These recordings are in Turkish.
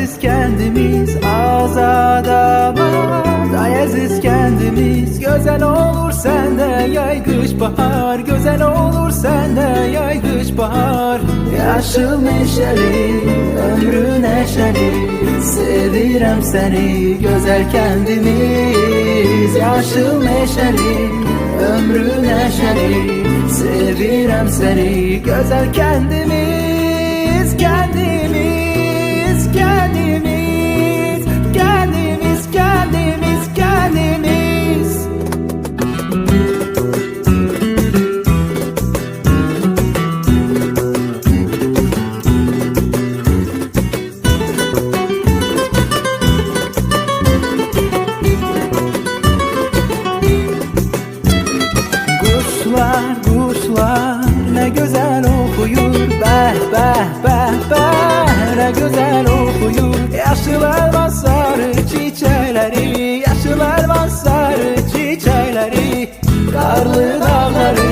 Aziz kendimiz azad abad. Ay aziz kendimiz. Güzel olur sende yay kış bahar. Güzel olur sende yay kış bahar. Yaşıl meşeli ömrü neşeli, sevirem seni güzel kendimiz. Yaşıl meşeli ömrü neşeli, sevirem seni güzel kendimiz. Kendimiz, kendimiz, kendimiz, kendimiz, kendimiz. Kuşlar, kuşlar ne güzel okuyur. Beh, beh, beh, beh ne güzel okuyur. Yaşıl elma sarı çiçekleri, yaşıl elma sarı çiçekleri. Karlı dağları,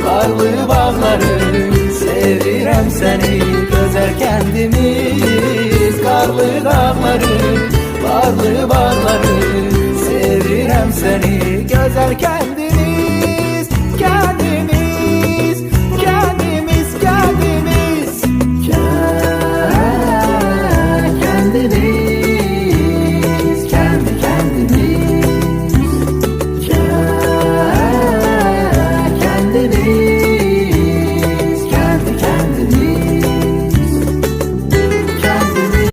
karlı bağları, sevirem seni güzel kendimiz. Karlı dağları, karlı bağları, sevirem seni güzel kendimiz.